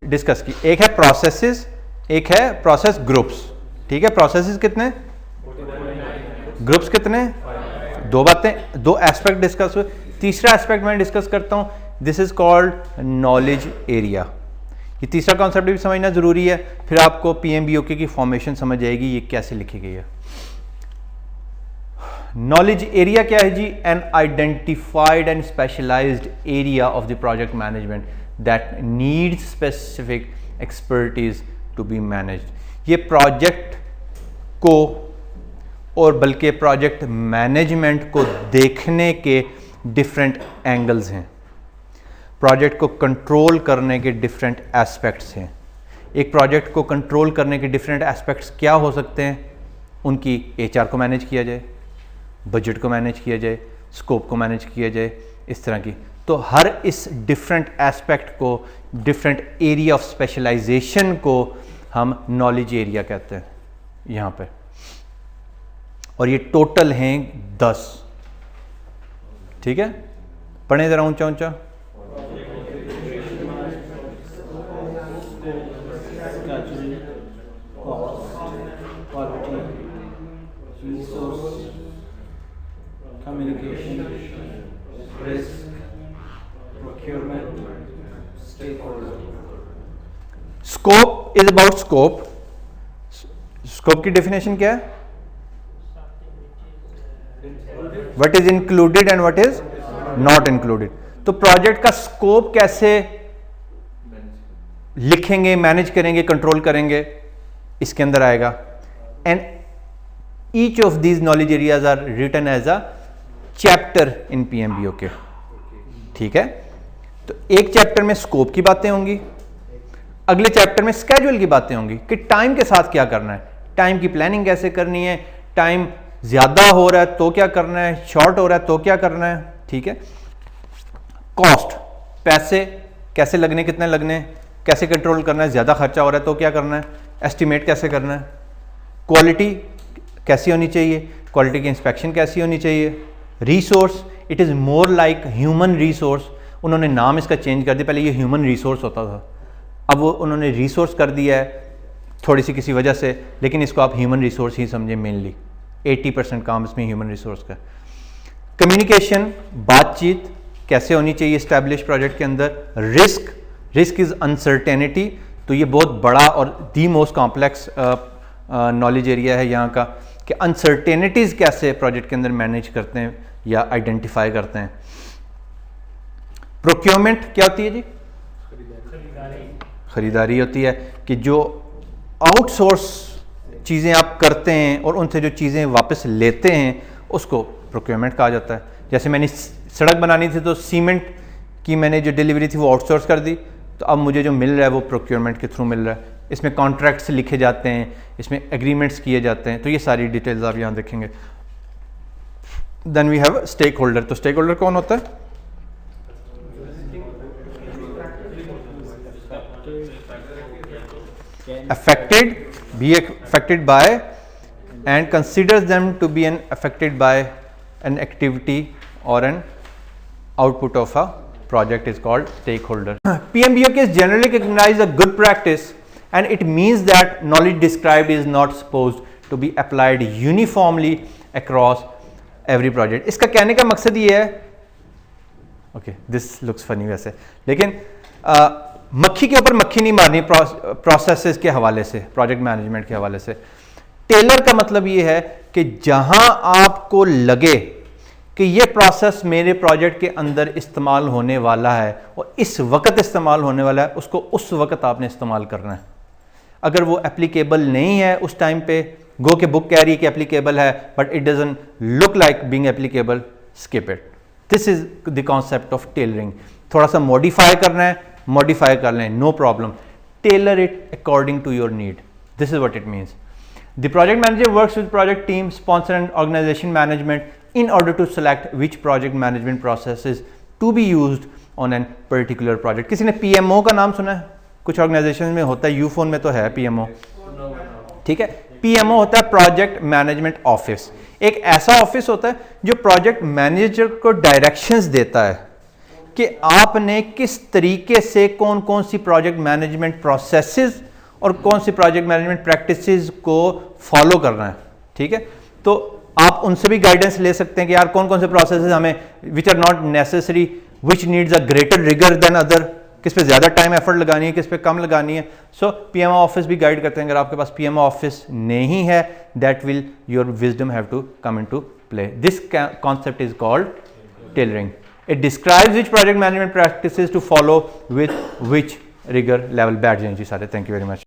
Discuss की, एक है प्रोसेसेस, एक है प्रोसेस ग्रुप्स। ठीक है, प्रोसेसेस कितने, ग्रुप्स कितने, दो बातें, दो एस्पेक्ट डिस्कस हुए। तीसरा एस्पेक्ट मैं डिस्कस करता हूं, this is called knowledge area. ये तीसरा कॉन्सेप्ट भी समझना जरूरी है, फिर आपको पीएमबीओके की फॉर्मेशन समझ आएगी ये कैसे लिखी गई है। नॉलेज एरिया क्या है जी? An identified and specialised area of the project management that needs specific expertise to be managed. ये प्रोजेक्ट को और बल्कि प्रोजेक्ट मैनेजमेंट को देखने के डिफरेंट एंगल्स हैं, प्रोजेक्ट को कंट्रोल करने के डिफरेंट एस्पेक्ट्स हैं। एक प्रोजेक्ट को कंट्रोल करने के डिफरेंट एस्पेक्ट्स क्या हो सकते हैं? उनकी एचआर को मैनेज किया जाए, बजट को मैनेज किया जाए, स्कोप को मैनेज किया जाए, इस तरह की। तो हर इस डिफरेंट एस्पेक्ट को, डिफरेंट एरिया ऑफ स्पेशलाइजेशन को हम नॉलेज एरिया कहते हैं यहाँ पे। और ये टोटल हैं 10। ठीक है, पढ़े जरा ऊंचा ऊंचा। Communication, risk, procurement, stakeholder. Scope is about scope. Scope की डेफिनेशन क्या है? What is included and what is not included. तो प्रोजेक्ट का स्कोप कैसे लिखेंगे, मैनेज करेंगे, कंट्रोल करेंगे, इसके अंदर आएगा। And each of these knowledge areas are written as a chapter in PMBOK. ठीक है, तो एक चैप्टर में स्कोप की बातें होंगी, अगले चैप्टर में स्केड्यूल की बातें होंगी कि टाइम के साथ क्या करना है, टाइम की प्लानिंग कैसे करनी है, टाइम ज्यादा हो रहा है तो क्या करना है, शॉर्ट हो रहा है तो क्या करना है। ठीक है, कॉस्ट, पैसे कैसे लगने, कितने लगने, कैसे कंट्रोल करना है, ज्यादा खर्चा हो रहा है तो क्या करना है, एस्टिमेट कैसे करना है, क्वालिटी कैसी होनी चाहिए, क्वालिटी की इंस्पेक्शन कैसी होनी चाहिए, resource, it is more like human resource. उन्होंने नाम इसका चेंज कर दिया, पहले ये ह्यूमन रिसोर्स होता था, अब वो उन्होंने रिसोर्स कर दिया है थोड़ी सी किसी वजह से, लेकिन इसको आप ह्यूमन रिसोर्स ही समझें। मेनली 80% काम इसमें ह्यूमन रिसोर्स का। कम्युनिकेशन, बातचीत कैसे होनी चाहिए इस्टेब्लिश प्रोजेक्ट के अंदर। रिस्क, रिस्क इज़ अनसर्टेनिटी, तो ये बहुत बड़ा और the most complex knowledge area है यहाँ का, कि अनसर्टेनिटीज़ कैसे प्रोजेक्ट के अंदर मैनेज करते हैं या आइडेंटिफाई करते हैं। प्रोक्योरमेंट क्या होती है जी? खरीदारी होती है, कि जो आउटसोर्स चीज़ें आप करते हैं और उनसे जो चीज़ें वापस लेते हैं उसको प्रोक्योरमेंट कहा जाता है। जैसे मैंने सड़क बनानी थी तो सीमेंट की मैंने जो डिलीवरी थी वो आउटसोर्स कर दी, तो अब मुझे जो मिल रहा है वो प्रोक्योरमेंट के थ्रू मिल रहा है। इसमें कॉन्ट्रैक्ट्स लिखे जाते हैं, इसमें एग्रीमेंट्स किए जाते हैं, तो ये सारी डिटेल्स आप यहाँ देखेंगे। Then we have stakeholder. तो स्टेक होल्डर कौन होता है? affected, be affected by and considers them to be affected by an activity or an output of a project is called stakeholder. PMBOK is generally recognized as a good practice, and it means that knowledge described is not supposed to be applied uniformly across every project. इसका कहने का मकसद ये है, okay, this looks funny वैसे, लेकिन मक्खी के ऊपर मक्खी नहीं मारनी प्रोसेसेस के हवाले से, प्रोजेक्ट मैनेजमेंट के हवाले से। टेलर का मतलब ये है कि जहां आपको लगे कि ये प्रोसेस मेरे प्रोजेक्ट के अंदर इस्तेमाल होने वाला है और इस वक्त इस्तेमाल होने वाला है, उसको उस वक्त आपने इस्तेमाल करना है। अगर वो एप्लीकेबल नहीं है उस टाइम पे, गो के बुक कह रही है कि एप्लीकेबल है but it doesn't look like being applicable, skip it. This is the concept of tailoring. थोड़ा सा मॉडिफाई करना है, मॉडिफाई कर लें, no problem. Tailor it according to your need, this is what it means. The project manager works with project team, sponsor and organisation management in order to select which project management processes to be used on a particular project. किसी ने PMO का नाम सुना है? कुछ organisation में होता है, यूफोन में तो है PMO, ठीक है। PMO होता है प्रोजेक्ट मैनेजमेंट ऑफिस। एक ऐसा ऑफिस होता है जो प्रोजेक्ट मैनेजर को डायरेक्शंस देता है कि आपने किस तरीके से कौन कौन सी प्रोजेक्ट मैनेजमेंट प्रोसेसेस और कौन सी प्रोजेक्ट मैनेजमेंट प्रैक्टिसेस को फॉलो करना है, ठीक है। तो आप उनसे भी गाइडेंस ले सकते हैं कि यार कौन कौन से प्रोसेसेस हमें which are not necessary, which needs a greater rigour than other, किस पे ज़्यादा टाइम एफर्ट लगानी है, किस पे कम लगानी है। सो पीएमओ ऑफिस भी गाइड करते हैं। अगर आपके पास पीएमओ ऑफिस नहीं है, that will your wisdom have to come into play. This concept is called tailoring. It describes which project management practices to follow with which rigour level. बैठ जाएं जी सारे, थैंक यू वेरी मच।